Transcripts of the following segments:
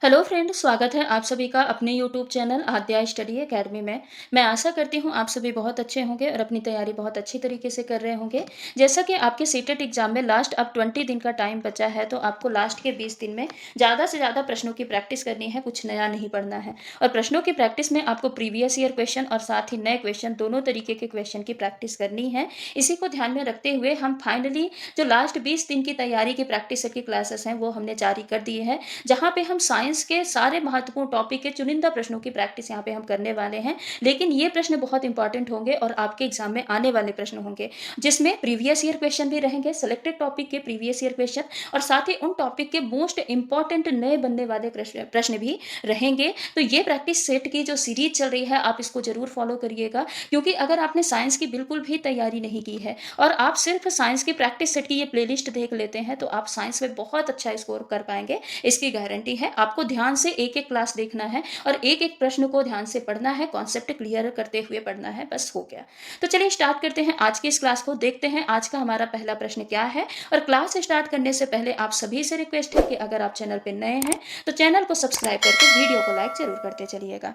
Hello friend, स्वागत है आप सभी का अपने यूट्यूब चैनल आद्या स्टडी एकेडमी में। मैं आशा करती हूँ आप सभी बहुत अच्छे होंगे और अपनी तैयारी बहुत अच्छी तरीके से कर रहे होंगे। जैसा कि आपके सीटेट एग्जाम में लास्ट अब 20 दिन का टाइम बचा है, तो आपको लास्ट के 20 दिन में ज़्यादा से ज़्यादा प्रश्नों की प्रैक्टिस करनी है, कुछ नया नहीं पढ़ना है। और प्रश्नों की प्रैक्टिस में आपको प्रीवियस ईयर क्वेश्चन और साथ ही नए क्वेश्चन, दोनों तरीके के क्वेश्चन की प्रैक्टिस करनी है। इसी को ध्यान में रखते हुए हम फाइनली जो लास्ट 20 दिन की तैयारी की प्रैक्टिस सेट की क्लासेस हैं वो हमने जारी कर दिए हैं, जहाँ पे हम साइंस के सारे महत्वपूर्ण टॉपिक के चुनिंदा प्रश्नों की प्रैक्टिस यहाँ पे हम करने वाले हैं। लेकिन ये प्रश्न बहुत इंपॉर्टेंट होंगे और आपके एग्जाम में आने वाले प्रश्न होंगे, जिसमें प्रीवियस ईयर क्वेश्चन भी रहेंगे, सेलेक्टेड टॉपिक के प्रीवियस ईयर क्वेश्चन, और साथ ही उन टॉपिक के मोस्ट इंपॉर्टेंट नए बनने वाले प्रश्न भी रहेंगे। तो ये प्रैक्टिस सेट की जो सीरीज चल रही है, आप इसको जरूर फॉलो करिएगा, क्योंकि अगर आपने साइंस की बिल्कुल भी तैयारी नहीं की है और आप सिर्फ साइंस की प्रैक्टिस सेट की ये प्लेलिस्ट देख लेते हैं, तो आप साइंस में बहुत अच्छा स्कोर कर पाएंगे, इसकी गारंटी है। आपको ध्यान से एक एक क्लास देखना है और एक एक प्रश्न को ध्यान से पढ़ना है, कॉन्सेप्ट क्लियर करते हुए पढ़ना है, बस हो गया। तो चलिए स्टार्ट करते हैं आज की इस क्लास को, देखते हैं आज का हमारा पहला प्रश्न क्या है। और क्लास स्टार्ट करने से पहले आप सभी से रिक्वेस्ट है कि अगर आप चैनल पर नए हैं तो चैनल को सब्सक्राइब करके वीडियो को लाइक जरूर करते चलिएगा।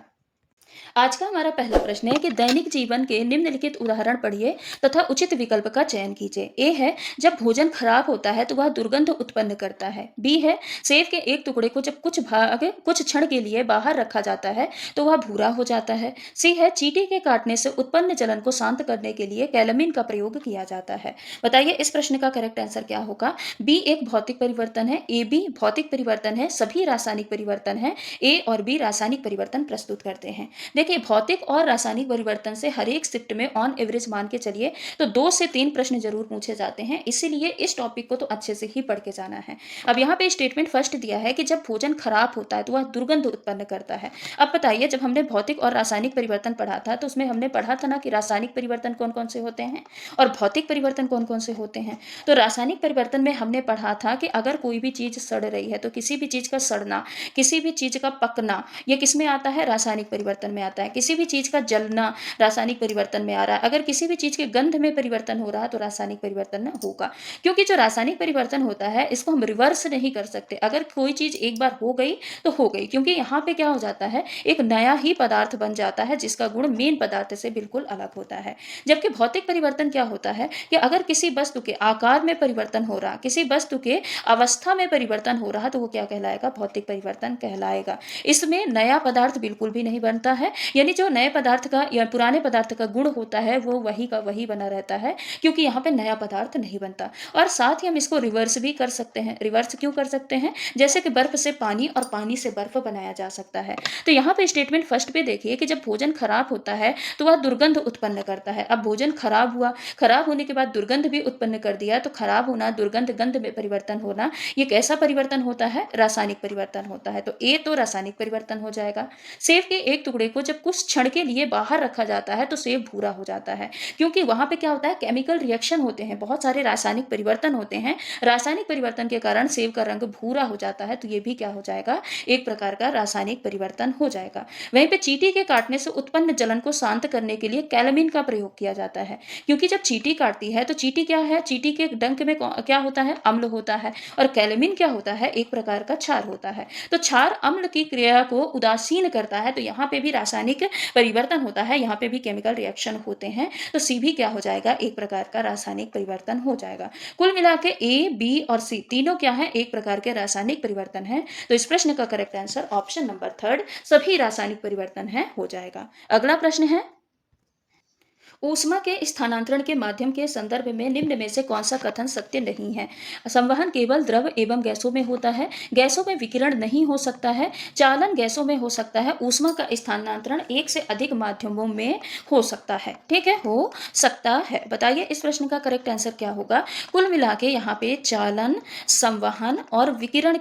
आज का हमारा पहला प्रश्न है कि दैनिक जीवन के निम्नलिखित उदाहरण पढ़िए तथा उचित विकल्प का चयन कीजिए। ए है, जब भोजन खराब होता है तो वह दुर्गंध उत्पन्न करता है। बी है, सेब के एक टुकड़े को जब कुछ क्षण के लिए बाहर रखा जाता है तो वह भूरा हो जाता है। सी है, चींटी के काटने से उत्पन्न जलन को शांत करने के लिए कैलामीन का प्रयोग किया जाता है। बताइए इस प्रश्न का करेक्ट आंसर क्या होगा। बी एक भौतिक परिवर्तन है, ए बी भौतिक परिवर्तन है, सभी रासायनिक परिवर्तन है, ए और बी रासायनिक परिवर्तन प्रस्तुत करते हैं। देखिए, भौतिक और रासायनिक परिवर्तन से हर एक शिफ्ट में ऑन एवरेज मान के चलिए तो 2 से 3 प्रश्न जरूर पूछे जाते हैं, इसीलिए इस टॉपिक को तो अच्छे से ही पढ़ के जाना है। अब यहाँ पे स्टेटमेंट फर्स्ट दिया है कि जब भोजन खराब होता है तो वह दुर्गंध उत्पन्न करता है। अब बताइए, जब हमने भौतिक और रासायनिक परिवर्तन पढ़ा था तो उसमें हमने पढ़ा था ना कि रासायनिक परिवर्तन कौन कौन से होते हैं और भौतिक परिवर्तन कौन कौन से होते हैं। तो रासायनिक परिवर्तन में हमने पढ़ा था कि अगर कोई भी चीज सड़ रही है तो किसी भी चीज का सड़ना, किसी भी चीज का पकना, ये किस में आता है, रासायनिक परिवर्तन में आता है। किसी भी चीज का जलना रासायनिक परिवर्तन में आ रहा है। अगर किसी भी चीज के गंध में परिवर्तन हो रहा है तो रासायनिक परिवर्तन होगा, क्योंकि जो रासायनिक परिवर्तन होता है इसको हम रिवर्स नहीं कर सकते। अगर कोई चीज एक बार हो गई तो हो गई, क्योंकि यहाँ पे क्या हो जाता है, एक नया ही पदार्थ बन जाता है जिसका गुण मेन पदार्थ से बिल्कुल अलग होता है। जबकि भौतिक परिवर्तन क्या होता है कि अगर किसी वस्तु के आकार में परिवर्तन हो रहा, किसी वस्तु के अवस्था में परिवर्तन हो रहा, तो वो क्या कहलाएगा, भौतिक परिवर्तन कहलाएगा। इसमें नया पदार्थ बिल्कुल भी नहीं बनता है, यानी जो नए पदार्थ का या पुराने पदार्थ का गुण होता है वो वही का वही बना रहता है, क्योंकि यहाँ पे नया पदार्थ नहीं बनता। और साथ ही हम इसको रिवर्स भी कर सकते हैं। रिवर्स क्यों कर सकते हैं, जैसे कि बर्फ से पानी और पानी से बर्फ बनाया जा सकता है। तो यहाँ पे स्टेटमेंट फर्स्ट पे देखिए कि जब भोजन खराब होता है तो वह दुर्गंध उत्पन्न करता है। अब भोजन खराब हुआ, खराब होने के बाद दुर्गंध भी उत्पन्न कर दिया, तो खराब होना, दुर्गंध, गंध में परिवर्तन होना, ये कैसा परिवर्तन होता है, रासायनिक परिवर्तन होता है। तो ए तो रासायनिक परिवर्तन हो जाएगा। सेब के एक टुकड़े को जब कुछ क्षण के लिए बाहर रखा जाता है तो सेब भूरा हो जाता है, क्योंकि वहां पे क्या होता है, केमिकल रिएक्शन होते हैं, बहुत सारे रासायनिक परिवर्तन होते हैं। रासायनिक परिवर्तन के कारण सेब का रंग भूरा हो जाता है, तो ये भी क्या हो जाएगा, एक प्रकार का रासायनिक परिवर्तन हो जाएगा। वहीं पे चींटी के काटने से उत्पन्न जलन को शांत करने के लिए कैलामीन का प्रयोग किया जाता है, क्योंकि जब चींटी काटती है तो चींटी क्या है, चींटी के डंक में क्या होता है, अम्ल होता है, और कैलामीन क्या होता है, एक प्रकार का क्षार होता है। तो क्षार अम्ल की क्रिया को उदासीन करता है, तो यहाँ पे भी रासायनिक परिवर्तन होता है, यहाँ पे भी केमिकल रिएक्शन होते हैं। तो सी भी क्या हो जाएगा, एक प्रकार का रासायनिक परिवर्तन हो जाएगा। कुल मिला के ए, बी और सी तीनों क्या है, एक प्रकार के रासायनिक परिवर्तन है। तो इस प्रश्न का correct answer option number third, सभी रासायनिक परिवर्तन है, हो जाएगा। अगला प्रश्न है, ऊष्मा के स्थानांतरण के माध्यम के संदर्भ में निम्न में से कौन सा कथन सत्य नहीं है। संवहन केवल द्रव एवं गैसों में होता है, गैसों में विकिरण नहीं हो सकता है, चालन गैसों में हो सकता है, ऊष्मा का स्थानांतरण एक से अधिक माध्यमों में हो सकता है। ठीक है, हो सकता है। बताइए इस प्रश्न का करेक्ट आंसर क्या होगा। कुल मिला के यहाँ पे चालन, संवहन और विकिरण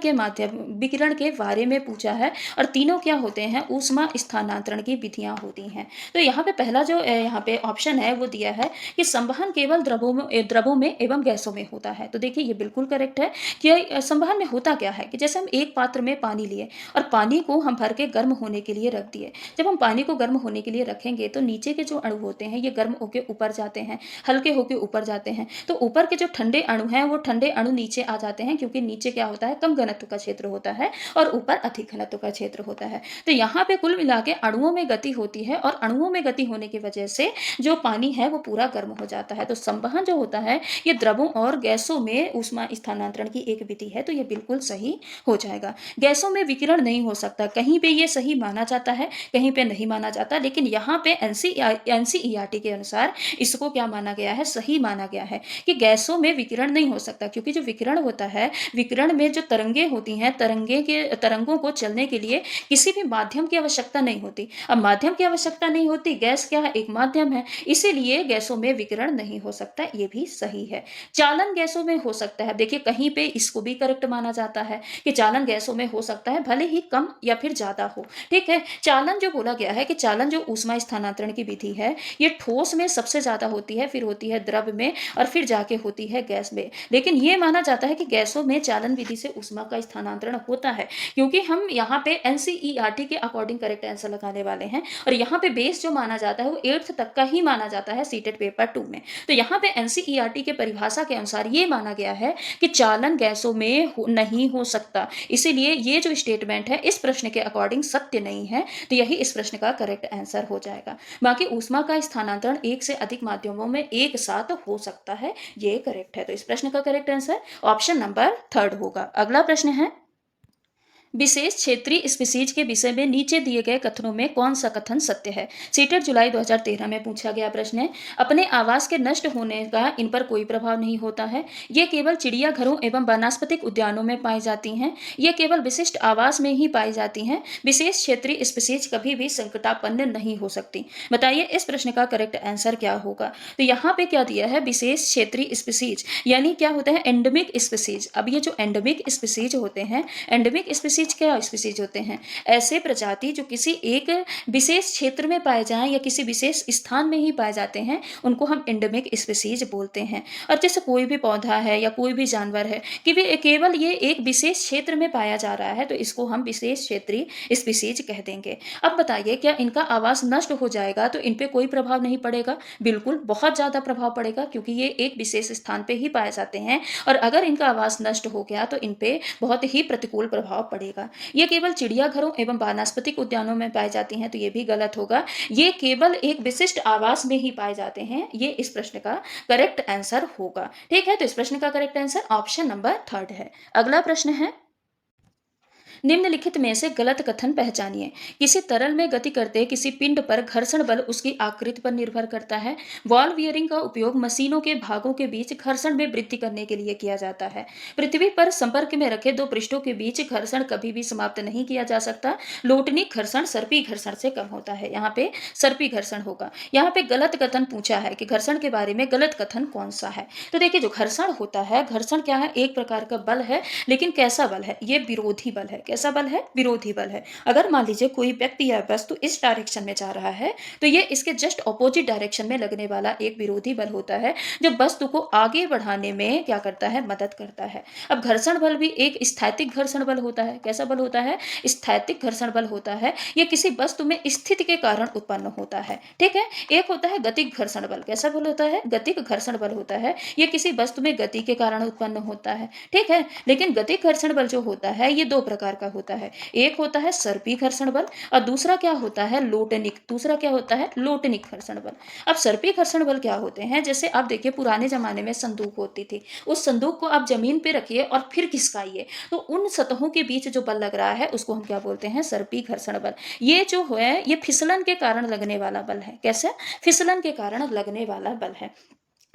के बारे में पूछा है, और तीनों क्या होते हैं, ऊष्मा स्थानांतरण की विधियां होती हैं। तो यहाँ पे पहला जो यहाँ पे ऑप्शन ऑप्शन है वो दिया है कि संवहन केवल द्रवों में एवं गैसों में होता है। तो देखिए ये बिल्कुल करेक्ट है कि संवहन में होता क्या है कि जैसे हम एक पात्र में पानी लिए और पानी को हम भर के गर्म होने के लिए रख दिए। जब हम पानी को गर्म होने के लिए रखेंगे तो नीचे के जो अणु होते हैं ये गर्म होकर ऊपर जाते हैं, हल्के होकर ऊपर जाते हैं। तो ऊपर के जो ठंडे अणु हैं वो ठंडे अणु नीचे आ जाते हैं, क्योंकि नीचे क्या होता है, कम घनत्व का क्षेत्र होता है और ऊपर अधिक घनत्व का क्षेत्र होता है। तो यहाँ पे कुल मिला के अणुओं में गति होती है और अणुओं में गति होने की वजह से जो पानी है वो पूरा गर्म हो जाता है। तो संवहन जो होता है ये द्रवों और गैसों में ऊष्मा स्थानांतरण की एक विधि है। तो ये बिल्कुल सही हो जाएगा। गैसों में विकिरण नहीं हो सकता, कहीं पे ये सही माना जाता है, कहीं पे नहीं माना जाता, लेकिन यहाँ पे एनसीईआरटी के अनुसार इसको क्या माना गया है, सही माना गया है कि गैसों में विकिरण नहीं हो सकता। क्योंकि जो विकिरण होता है, विकिरण में जो तरंगे होती हैं, तरंगों को चलने के लिए किसी भी माध्यम की आवश्यकता नहीं होती। अब माध्यम की आवश्यकता नहीं होती, गैस क्या है, एक माध्यम है, इसीलिए गैसों में विकिरण नहीं हो सकता। ये भी सही है। चालन गैसों में हो सकता है। देखिए कहीं पे इसको भी करेक्ट माना जाता है कि चालन गैसों में हो सकता है, भले ही कम या फिर ज्यादा हो। ठीक है, चालन जो बोला गया है कि चालन जो ऊष्मा स्थानांतरण की विधि है ये ठोस में सबसे ज्यादा होती है, फिर होती है द्रव में और फिर जाके होती है गैस में। लेकिन ये माना जाता है कि गैसों में चालन विधि से ऊष्मा का स्थानांतरण होता है, क्योंकि हम यहाँ पे एनसीईआरटी के अकॉर्डिंग करेक्ट आंसर लगाने वाले हैं। और यहाँ पे बेस जो माना जाता है वो 8th तक का ही माना जाता है सीटेट पेपर 2 में। तो यहाँ पे एनसीईआरटी के परिभाषा के अनुसार ये माना गया है कि चालन गैसों में नहीं हो सकता, इसीलिए ये जो स्टेटमेंट है इस प्रश्न के अकॉर्डिंग सत्य नहीं है। तो यही इस प्रश्न का करेक्ट आंसर हो जाएगा। बाकी ऊष्मा का स्थानांतरण एक से अधिक माध्यमों में एक साथ हो सकता है, ये करेक्ट है। तो इस प्रश्न का करेक्ट आंसर ऑप्शन नंबर 3 होगा। अगला प्रश्न है, विशेष क्षेत्रीय स्पीसीज के विषय में नीचे दिए गए कथनों में कौन सा कथन सत्य है। सीटेट जुलाई 2013 में पूछा गया प्रश्न है। अपने आवास के नष्ट होने का इन पर कोई प्रभाव नहीं होता है। ये केवल चिड़ियाघरों एवं वनस्पतिक उद्यानों में पाई जाती हैं। ये केवल विशिष्ट आवास में ही पाई जाती हैं। विशेष क्षेत्रीय स्पीसीज कभी भी संकटापन्न नहीं हो सकती। बताइए इस प्रश्न का करेक्ट आंसर क्या होगा। तो यहाँ पे क्या दिया है, विशेष क्षेत्रीय स्पीसीज यानी क्या होता है, एंडेमिक स्पीसीज। अब ये जो एंडेमिक स्पीसीज होते हैं, एंडेमिक स्पीसीज क्या स्पीसीज होते हैं, ऐसे प्रजाति जो किसी एक विशेष क्षेत्र में पाए जाएं या किसी विशेष स्थान में ही पाए जाते हैं, उनको हम एंडेमिक स्पीसीज बोलते हैं। और जैसे कोई भी पौधा है या कोई भी जानवर है कि वे केवल ये एक विशेष क्षेत्र में पाया जा रहा है, तो इसको हम विशेष क्षेत्रीय स्पीसीज कह देंगे। अब बताइए क्या इनका आवास नष्ट हो जाएगा तो इन पे कोई प्रभाव नहीं पड़ेगा? बिल्कुल बहुत ज्यादा प्रभाव पड़ेगा, क्योंकि ये एक विशेष स्थान पे ही पाए जाते हैं और अगर इनका आवास नष्ट हो गया तो इन पे बहुत ही प्रतिकूल प्रभाव पड़ेगा। ये केवल चिड़ियाघरों एवं वनस्पतिक उद्यानों में पाई जाती हैं, तो ये भी गलत होगा। ये केवल एक विशिष्ट आवास में ही पाए जाते हैं, ये इस प्रश्न का करेक्ट आंसर होगा। ठीक है, तो इस प्रश्न का करेक्ट आंसर ऑप्शन नंबर 3 है। अगला प्रश्न है, निम्नलिखित में से गलत कथन पहचानिए। किसी तरल में गति करते किसी पिंड पर घर्षण बल उसकी आकृति पर निर्भर करता है। बॉल बियरिंग का उपयोग मशीनों के भागों के बीच घर्षण में वृद्धि करने के लिए किया जाता है। पृथ्वी पर संपर्क में रखे दो पृष्ठों के बीच घर्षण कभी भी समाप्त नहीं किया जा सकता। लोटनिक घर्षण सर्पी घर्षण से कम होता है। यहाँ पे सर्पी घर्षण होगा। यहाँ पे गलत कथन पूछा है कि घर्षण के बारे में गलत कथन कौन सा है। तो देखिए जो घर्षण होता है, घर्षण क्या है, एक प्रकार का बल है, लेकिन कैसा बल है, ये विरोधी बल है। कैसा बल है, विरोधी बल है। अगर मान लीजिए कोई व्यक्ति या वस्तु इस डायरेक्शन में जा रहा है तो ये इसके जस्ट ऑपोजिट डायरेक्शन में लगने वाला एक विरोधी बल होता है, जो वस्तु को आगे बढ़ाने में क्या करता है, मदद करता है। अब घर्षण बल भी एक स्थैतिक घर्षण बल होता है। कैसा बल होता है, स्थैतिक घर्षण बल होता है। ये किसी वस्तु में स्थिति के कारण उत्पन्न होता है। ठीक है, एक होता है गतिक घर्षण बल। कैसा बल होता है, गतिक घर्षण बल होता है। ये किसी वस्तु में गति के कारण उत्पन्न होता है। ठीक है, लेकिन गतिक घर्षण बल जो होता है ये दो प्रकार का होता है। एक होता है सर्पी घर्षण बल और दूसरा क्या होता है, लोटनिक। दूसरा क्या होता है, लोटनिक घर्षण बल। अब सर्पी घर्षण बल क्या होते हैं, जैसे आप देखिए पुराने जमाने में संदूक होती थी, उस संदूक को आप जमीन पे रखिए और फिर खिसकाइए तो उन सतहों के बीच जो बल लग रहा है उसको हम क्या बोलते हैं, सर्पी घर्षण बल। ये जो है ये फिसलन के कारण लगने वाला बल है। कैसे, फिसलन के कारण लगने वाला बल है।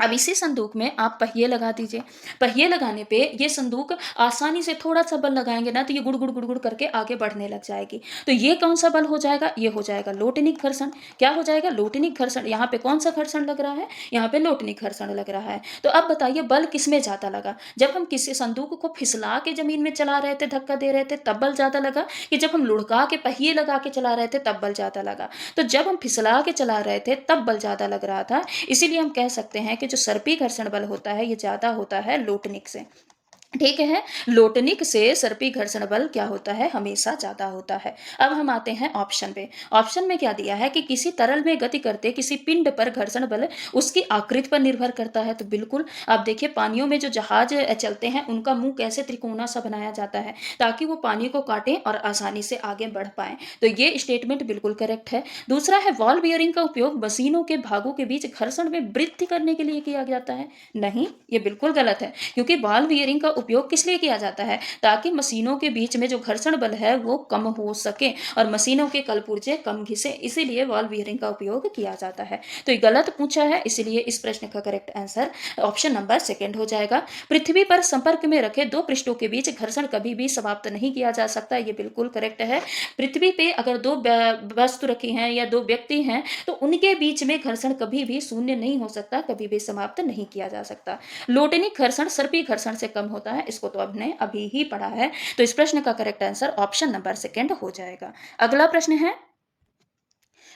अब इसी संदूक में आप पहिए लगा दीजिए। पहिए लगाने पे ये संदूक आसानी से थोड़ा-सा बल लगाएँगे ना तो ये गुड़, गुड़, गुड़, गुड़ करके आगे बढ़ने लग जाएगी। तो ये कौन-सा बल हो जाएगा? ये हो जाएगा लोटनिक घर्षण। क्या हो जाएगा? लोटनिक घर्षण। यहाँ पे कौन-सा घर्षण लग रहा है? यहाँ पे लोटनिक घर्षण लग रहा है। तो अब बताइए बल किसमें ज़्यादा लगा? जब हम किसी संदूक को फिसला के ज़मीन में चला रहे थे, धक्का दे रहे थे तब बल ज़्यादा लगा, कि जब हम लुढ़का के पहिए लगा के चला रहे थे तब बल ज़्यादा लगा? तो जब हम फिसला के चला रहे थे तब बल ज़्यादा लग रहा था। इसीलिए हम कह सकते हैं कि जो सर्पी घर्षण बल होता है ये ज़्यादा होता है लोटनिक से। ठीक है, लोटनिक से सर्पी घर्षण बल क्या होता है? हमेशा ज़्यादा होता है। अब हम आते हैं ऑप्शन पे। ऑप्शन में क्या दिया है कि किसी तरल में गति करते किसी पिंड पर घर्षण बल उसकी आकृति पर निर्भर करता है। तो बिल्कुल आप देखिए पानियों में जो जहाज चलते हैं उनका मुंह कैसे त्रिकोणा सा बनाया जाता है ताकि वो पानी को काटें और आसानी से आगे बढ़ पाएं। तो ये स्टेटमेंट बिल्कुल करेक्ट है। दूसरा है वॉल बियरिंग का उपयोग मशीनों के भागों के बीच घर्षण में वृद्धि करने के लिए किया जाता है। नहीं, ये बिल्कुल गलत है, क्योंकि बॉल बियरिंग का उपयोग किस लिए किया जाता है? ताकि मशीनों के बीच में जो घर्षण बल है वो कम हो सके और मशीनों के कलपुर्जे कम घिसे, इसीलिए बॉल बियरिंग का उपयोग किया जाता है। तो ये गलत पूछा है, इसीलिए इस प्रश्न का correct answer option number second हो जाएगा। पृथ्वी पर संपर्क में रखे दो पृष्ठों के बीच घर्षण कभी भी समाप्त नहीं किया जा सकता, ये बिल्कुल करेक्ट है। पृथ्वी पे अगर दो वस्तु रखी हैं या दो व्यक्ति हैं तो उनके बीच में घर्षण कभी भी शून्य नहीं हो सकता, कभी भी समाप्त नहीं किया जा सकता। लोटनिक घर्षण सर्पी घर्षण से कम होता है, इसको तो आपने अभी ही पढ़ा है। तो इस प्रश्न का correct answer option number second हो जाएगा। अगला प्रश्न है,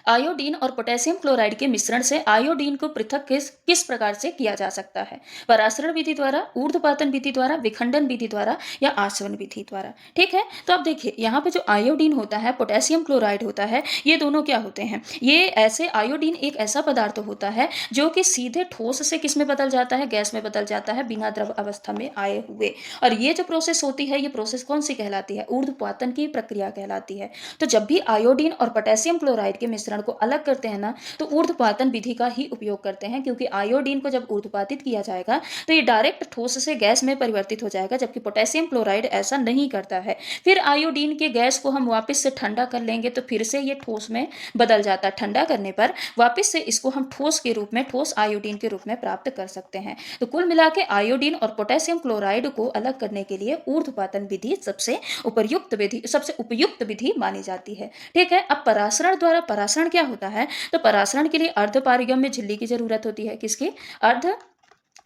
आयोडीन और पोटेशियम क्लोराइड के मिश्रण से आयोडीन को पृथक किस प्रकार से किया जा सकता है? परासरण विधि द्वारा, ऊर्ध्वपातन विधि द्वारा, विखंडन विधि द्वारा या आसवन विधि द्वारा। ठीक है, तो अब देखिए यहाँ पे जो आयोडीन होता है, पोटेशियम क्लोराइड होता है, ये दोनों क्या होते हैं? ये ऐसे आयोडीन एक ऐसा पदार्थ होता है जो कि सीधे ठोस से किस में बदल जाता है? गैस में बदल जाता है बिना द्रव अवस्था में आए हुए। और ये जो प्रोसेस होती है, ये प्रोसेस कौन सी कहलाती है? ऊर्ध्वपातन की प्रक्रिया कहलाती है। तो जब भी आयोडीन और पोटेशियम क्लोराइड के मिश्रण को अलग करते हैं ना, तो ऊर्ध्वपातन विधि का ही उपयोग करते हैं, क्योंकि आयोडीन को जब ऊर्ध्वपातित किया जाएगा तो ये डायरेक्ट ठोस से गैस में परिवर्तित हो जाएगा, जबकि पोटेशियम क्लोराइड ऐसा नहीं करता है। फिर आयोडीन के गैस को हम वापस से ठंडा कर लेंगे तो फिर से ये ठोस में बदल जाता है। ठंडा करने पर वापस से इसको हम ठोस के रूप में, ठोस आयोडीन के रूप में प्राप्त कर सकते हैं। तो कुल मिला के आयोडीन और पोटेशियम क्लोराइड को अलग करने के लिए ऊर्ध्वपातन विधि सबसे उपयुक्त विधि मानी जाती है। ठीक है, अब परासरण द्वारा, परासरण क्या होता है? तो परासरण के लिए अर्धपारगम्य झिल्ली की जरूरत होती है। किसकी? अर्ध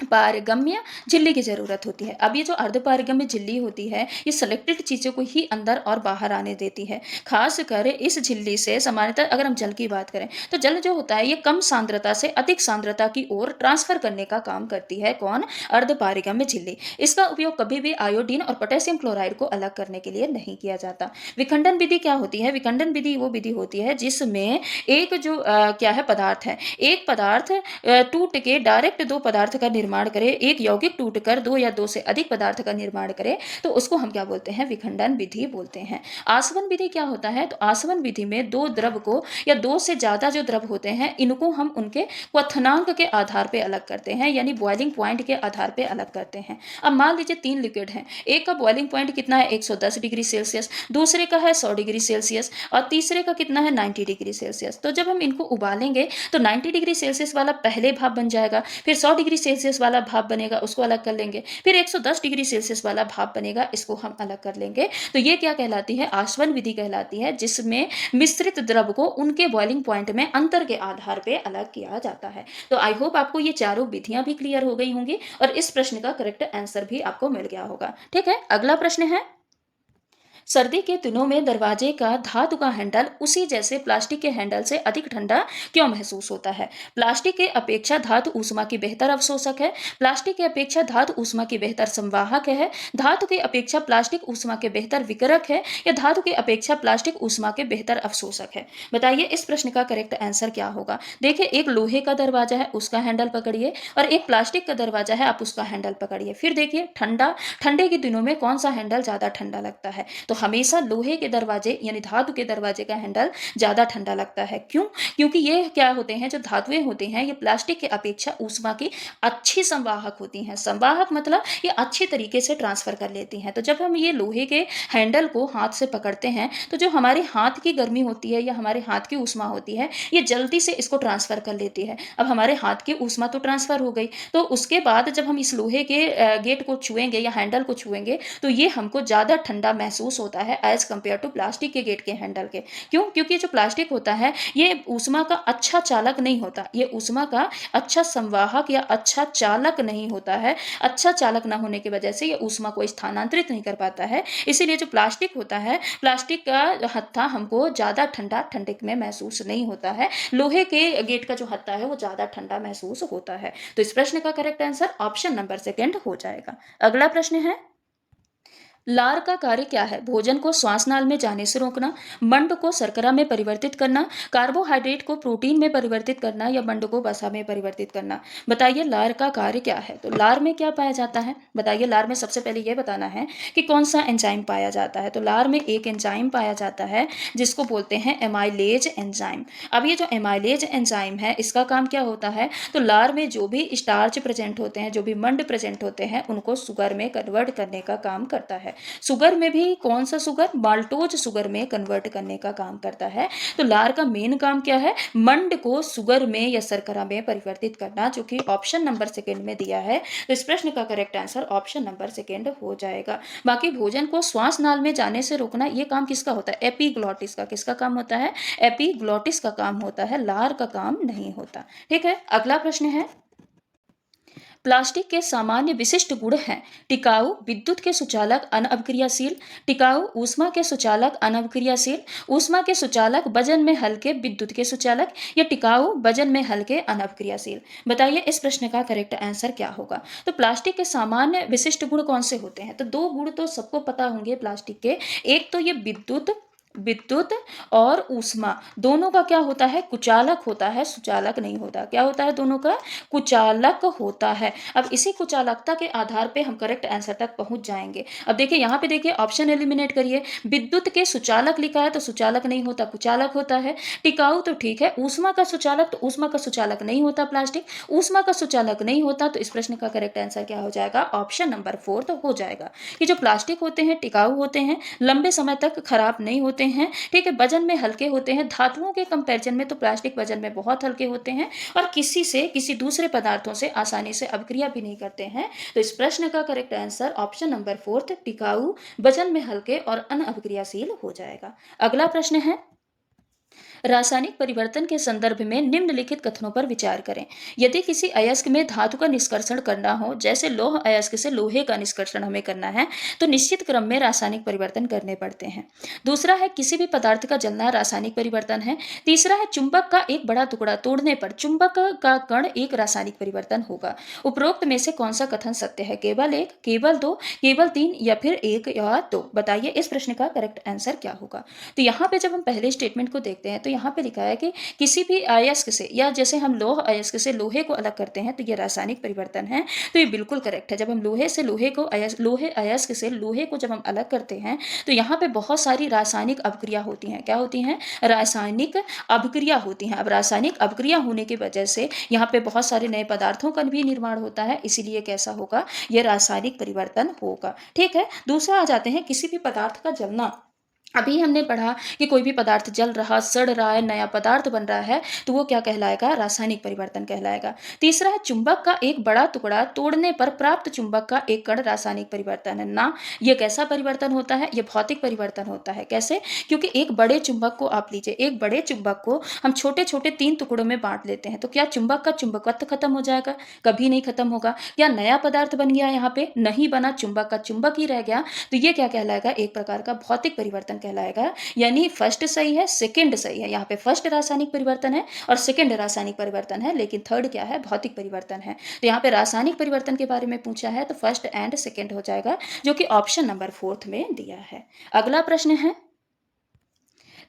पारगम्य झिल्ली की जरूरत होती है। अब ये जो अर्धपारगम्य झिल्ली होती है ये सिलेक्टेड चीजों को ही अंदर और बाहर आने देती है। खासकर इस झिल्ली से सामान्यतः अगर हम जल की बात करें तो जल जो होता है ये कम सांद्रता से अधिक सांद्रता की ओर ट्रांसफर करने का काम करती है। कौन? अर्धपारगम्य झिल्ली। इसका उपयोग कभी भी आयोडीन और पोटेशियम क्लोराइड को अलग करने के लिए नहीं किया जाता। विखंडन विधि क्या होती है? विखंडन विधि वो विधि होती है जिसमें एक जो क्या है पदार्थ है, एक पदार्थ टूट के डायरेक्ट दो पदार्थ का निर्माण करे, एक यौगिक टूटकर दो या दो से अधिक पदार्थ का निर्माण करे, तो उसको हम क्या बोलते हैं? विखंडन विधि बोलते हैं। आसवन विधि क्या होता है? तो आसवन विधि में दो द्रव को या दो से ज्यादा जो द्रव होते हैं इनको हम उनके क्वथनांक के आधार पर अलग करते हैं, यानी बॉइलिंग पॉइंट के आधार पर अलग करते हैं। अब मान लीजिए तीन लिक्विड हैं, एक का बॉइलिंग पॉइंट कितना है? 110 डिग्री सेल्सियस, दूसरे का है 100 डिग्री सेल्सियस और तीसरे का कितना है? 90 डिग्री सेल्सियस। तो जब हम इनको उबालेंगे तो 90 डिग्री सेल्सियस वाला पहले भाप बन जाएगा, फिर 100 डिग्री सेल्सियस वाला भाप बनेगा, उसको अलग कर लेंगे, फिर 110 डिग्री सेल्सियस वाला भाप बनेगा, इसको हम अलग कर लेंगे। तो ये क्या कहलाती है? आसवन विधि कहलाती है, जिसमें मिश्रित द्रव को उनके बॉइलिंग पॉइंट में अंतर के आधार पर अलग किया जाता है। तो आई होप आपको ये चारों विधियां भी क्लियर हो गई होंगी और इस प्रश्न का करेक्ट आंसर भी आपको मिल गया होगा। ठीक है, अगला प्रश्न है, सर्दी के दिनों में दरवाजे का धातु का हैंडल उसी जैसे प्लास्टिक के हैंडल से अधिक ठंडा क्यों महसूस होता है? प्लास्टिक के अपेक्षा धातु ऊष्मा की बेहतर अवशोषक है, प्लास्टिक के अपेक्षा धातु ऊष्मा की बेहतर संवाहक है, धातु की अपेक्षा प्लास्टिक ऊष्मा के बेहतर विकरक है या धातु की अपेक्षा प्लास्टिक ऊष्मा के बेहतर अवशोषक है? बताइए इस प्रश्न का करेक्ट आंसर क्या होगा? देखिए, एक लोहे का दरवाजा है उसका हैंडल पकड़िए और एक प्लास्टिक का दरवाजा है, आप उसका हैंडल पकड़िए। फिर देखिए ठंडे के दिनों में कौन सा हैंडल ज्यादा ठंडा लगता है? तो हमेशा लोहे के दरवाजे यानी धातु के दरवाजे का हैंडल ज़्यादा ठंडा लगता है। क्यों? क्योंकि ये क्या होते हैं, जो धातुएँ होती हैं ये प्लास्टिक के अपेक्षा ऊष्मा की अच्छी संवाहक होती हैं। संवाहक मतलब ये अच्छे तरीके से ट्रांसफ़र कर लेती हैं। तो जब हम ये लोहे के हैंडल को हाथ से पकड़ते हैं, तो जो हमारे हाथ की गर्मी होती है या हमारे हाथ की ऊष्मा होती है, ये जल्दी से इसको ट्रांसफ़र कर लेती है। अब हमारे हाथ की ऊष्मा तो ट्रांसफ़र हो गई, तो उसके बाद जब हम इस लोहे के गेट को छुएँगे या हैंडल को छुएँगे, तो ये हमको ज़्यादा ठंडा महसूस होता है एज़ कम्पेयर टू प्लास्टिक के गेट के हैंडल के। क्यों? क्योंकि जो प्लास्टिक होता है, ये ऊष्मा का अच्छा चालक नहीं होता, ये ऊष्मा का अच्छा संवाहक या अच्छा चालक नहीं होता है। अच्छा चालक ना होने की वजह से ये ऊष्मा को स्थानांतरित नहीं कर पाता है। इसीलिए जो प्लास्टिक होता है, प्लास्टिक का हत्था हमको ज़्यादा ठंडा ठंडिक में महसूस नहीं होता है। लोहे के गेट का जो हत्था है वो ज़्यादा ठंडा महसूस होता है। तो इस प्रश्न का correct answer option number second हो जाएगा। अगला प्रश्न है, लार का कार्य क्या है? भोजन को श्वासनाल में जाने से रोकना, मंड को शर्करा में परिवर्तित करना, कार्बोहाइड्रेट को प्रोटीन में परिवर्तित करना या मंड को वसा में परिवर्तित करना। बताइए लार का कार्य क्या है? तो लार में क्या पाया जाता है? बताइए, लार में सबसे पहले ये बताना है कि कौन सा एंजाइम पाया जाता है। तो लार में एक एंजाइम पाया जाता है जिसको बोलते हैं एमाइलेज एंजाइम। अब ये जो एमाइलेज एंजाइम है, इसका काम क्या होता है? तो लार में जो भी स्टार्च प्रेजेंट होते हैं, जो भी मंड प्रेजेंट होते हैं, उनको शुगर में कन्वर्ट करने का काम करता है। शुगर में भी कौन सा शुगर? माल्टोज शुगर में कन्वर्ट करने का काम करता है। तो लार का मेन काम क्या है? मंड को शुगर में या शर्करा में परिवर्तित करना, जो कि ऑप्शन नंबर सेकंड में दिया है। तो इस प्रश्न का correct answer option number second हो जाएगा। बाकी भोजन को श्वास नाल में जाने से रोकना, ये काम किसका होता है? एपीग्लॉटिस का। किसका काम होता है? एपीग्लॉटिस का काम होता है, लार का काम नहीं होता। ठीक है, अगला प्रश्न है, प्लास्टिक के सामान्य विशिष्ट गुण हैं टिकाऊ, विद्युत के सुचालक, अनअभिक्रियाशील। टिकाऊ, ऊष्मा के सुचालक, अनअभिक्रियाशील। ऊष्मा के सुचालक, वजन में हल्के, विद्युत के सुचालक। या टिकाऊ, वजन में हल्के, अनअभिक्रियाशील। बताइए इस प्रश्न का करेक्ट आंसर क्या होगा? तो प्लास्टिक के सामान्य विशिष्ट गुण कौन से होते हैं? तो दो गुण तो सबको पता होंगे प्लास्टिक के। एक तो ये विद्युत विद्युत और ऊष्मा दोनों का क्या होता है? कुचालक होता है, सुचालक नहीं होता। क्या होता है? दोनों का कुचालक होता है। अब इसी कुचालकता के आधार पे हम करेक्ट आंसर तक पहुंच जाएंगे। अब देखिए यहाँ पे, देखिए ऑप्शन एलिमिनेट करिए। विद्युत के सुचालक लिखा है तो सुचालक नहीं होता, कुचालक होता है। टिकाऊ तो ठीक है, ऊष्मा का सुचालक, तो ऊष्मा का सुचालक नहीं होता प्लास्टिक, ऊष्मा का सुचालक नहीं होता। तो इस प्रश्न का करेक्ट आंसर क्या हो जाएगा? ऑप्शन नंबर 4 तो हो जाएगा कि जो प्लास्टिक होते हैं टिकाऊ होते हैं, लंबे समय तक खराब नहीं होते हैं। ठीक है, वजन में हल्के होते हैं। धातुओं के कंपैरिजन में तो प्लास्टिक वजन में बहुत हल्के होते हैं और किसी दूसरे पदार्थों से आसानी से अभिक्रिया भी नहीं करते हैं। तो इस प्रश्न का करेक्ट आंसर ऑप्शन नंबर 4 टिकाऊ, वजन में हल्के और अनअभिक्रियाशील हो जाएगा। अगला प्रश्न है, रासायनिक परिवर्तन के संदर्भ में निम्नलिखित कथनों पर विचार करें। यदि किसी अयस्क में धातु का निष्कर्षण करना हो, जैसे लौह अयस्क से लोहे का निष्कर्षण हमें करना है, तो निश्चित क्रम में रासायनिक परिवर्तन करने पड़ते हैं। दूसरा है, किसी भी पदार्थ का जलना रासायनिक परिवर्तन है। तीसरा है, चुंबक का एक बड़ा टुकड़ा तोड़ने पर चुंबक का कण एक रासायनिक परिवर्तन होगा। उपरोक्त में से कौन सा कथन सत्य है? केवल एक, केवल दो, केवल तीन या फिर एक या दो। बताइए इस प्रश्न का करेक्ट आंसर क्या होगा? तो यहाँ पे जब हम पहले स्टेटमेंट को देखते हैं तो यहाँ पे लिखा है कि किसी भी अयस्क से, या जैसे हम लौह अयस्क से लोहे को अलग करते हैं तो ये रासायनिक परिवर्तन है। तो ये बिल्कुल करेक्ट है। जब हम लोहे अयस्क से लोहे को जब हम अलग करते हैं तो यहाँ पे बहुत सारी रासायनिक अभिक्रिया होती हैं। क्या होती हैं? रासायनिक अभिक्रिया होती हैं। अब रासायनिक अभिक्रिया होने की वजह से यहाँ पे बहुत सारे नए पदार्थों का भी निर्माण होता है, इसीलिए कैसा होगा? ये रासायनिक परिवर्तन होगा। ठीक है, दूसरा आ जाते हैं, किसी भी पदार्थ का जलना। अभी हमने पढ़ा कि कोई भी पदार्थ जल रहा, सड़ रहा है, नया पदार्थ बन रहा है, तो वो क्या कहलाएगा? रासायनिक परिवर्तन कहलाएगा। तीसरा है, चुंबक का एक बड़ा टुकड़ा तोड़ने पर प्राप्त चुंबक का एक कण रासायनिक परिवर्तन है ना। ये कैसा परिवर्तन होता है? ये भौतिक परिवर्तन होता है। कैसे? क्योंकि एक बड़े चुंबक को आप लीजिए, एक बड़े चुंबक को हम छोटे छोटे 3 टुकड़ों में बांट लेते हैं, तो क्या चुंबक का चुंबकत्व खत्म हो जाएगा? कभी नहीं खत्म होगा। या नया पदार्थ बन गया? यहाँ पे नहीं बना, चुंबक का चुंबक ही रह गया। तो ये क्या कहलाएगा? एक प्रकार का भौतिक परिवर्तन कहलाएगा। यानी फर्स्ट सही है, सेकंड सही है। यहाँ पे फर्स्ट रासायनिक परिवर्तन है और सेकंड रासायनिक परिवर्तन है, लेकिन थर्ड क्या है? भौतिक परिवर्तन है। तो यहाँ पे रासायनिक परिवर्तन के बारे में पूछा है तो फर्स्ट एंड सेकंड हो जाएगा, जो कि ऑप्शन नंबर 4 में दिया है। अगला प्रश्न है,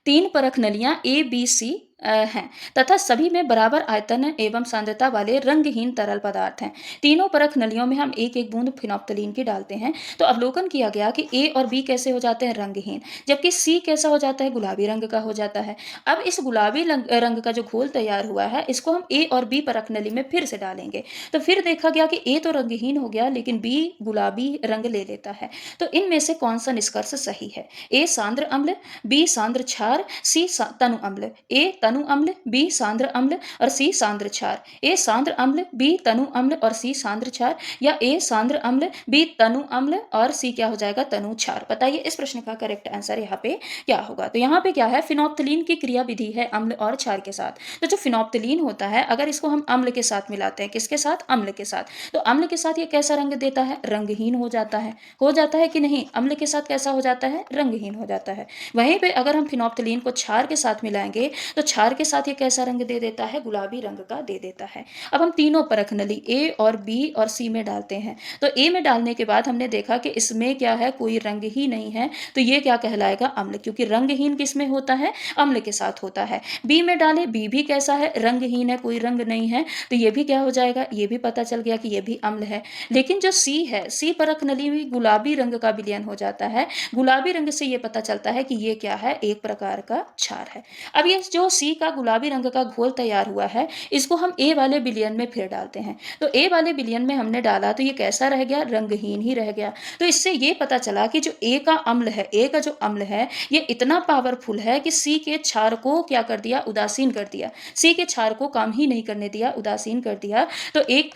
3 परख नलियां A B C हैं तथा सभी में बराबर आयतन एवं सांद्रता वाले रंगहीन तरल पदार्थ हैं। तीनों परख नलियों में हम एक एक बूंद फिनोप्थलीन की डालते हैं। तो अवलोकन किया गया कि ए और बी कैसे हो जाते हैं रंगहीन, जबकि सी कैसा हो जाता है गुलाबी रंग का हो जाता है। अब इस गुलाबी रंग का जो घोल तैयार हुआ है इसको हम ए और बी परख नली में फिर से डालेंगे। तो फिर देखा गया कि ए तो रंगहीन हो गया लेकिन बी गुलाबी रंग ले लेता है। तो इनमें से कौन सा निष्कर्ष सही है? ए सांद्र अम्ल, बी सांद्र क्षार, सी तनु अम्ल। ए तनु अम्ल, बी सांद्र अम्ल और सी सांद्र क्षार। ए सांद्र अम्ल, बी तनु अम्ल और सी सांद्र क्षार, या ए सांद्र अम्ल, बी तनु अम्ल और सी क्या हो जाएगा तनु क्षार। बताइए इस प्रश्न का करेक्ट आंसर यहाँ पे क्या होगा? तो यहाँ पे क्या है, फिनोप्थलीन की क्रिया विधि है अम्ल और क्षार के साथ। तो जो फिनोप्थलीन होता है अगर इसको हम अम्ल के साथ मिलाते हैं, किसके साथ? अम्ल के साथ, तो अम्ल के साथ ये कैसा रंग देता है? रंगहीन हो जाता है। हो जाता है कि नहीं? अम्ल के साथ कैसा हो जाता है? रंगहीन हो जाता है। वहीं पे अगर हम फिनोप्थलीन को क्षार के साथ मिलाएंगे तो क्षार के साथ ये कैसा रंग दे देता है? गुलाबी रंग का दे देता है। अब हम तीनों परख नली ए और बी और सी में डालते हैं। तो ए में डालने के बाद हमने देखा कि इसमें क्या है, कोई रंग ही नहीं है, तो ये क्या कहलाएगा? अम्ल, क्योंकि रंगहीन किसमें होता है? अम्ल के साथ होता है। बी में डाले, बी भी कैसा है? रंगहीन है, कोई रंग नहीं है, तो ये भी क्या हो जाएगा? ये भी पता चल गया कि ये भी अम्ल है। लेकिन जो सी है, सी परख नली में गुलाबी रंग का विलयन हो जाता है। गुलाबी रंग से ये पता चलता है कि ये क्या है? एक प्रकार का क्षार है। अब ये जो सी का गुलाबी रंग का घोल तैयार हुआ है इसको हम ए वाले विलयन में फिर डालते हैं। तो ए वाले विलयन में हमने डाला तो ये कैसा रह गया? रंगहीन ही रह गया। तो इससे ये पता चला कि जो ए का अम्ल है, ए का जो अम्ल है ये इतना पावरफुल है कि सी के क्षार को क्या कर दिया? उदासीन कर दिया। सी के क्षार को काम ही नहीं करने दिया, उदासीन कर दिया। तो एक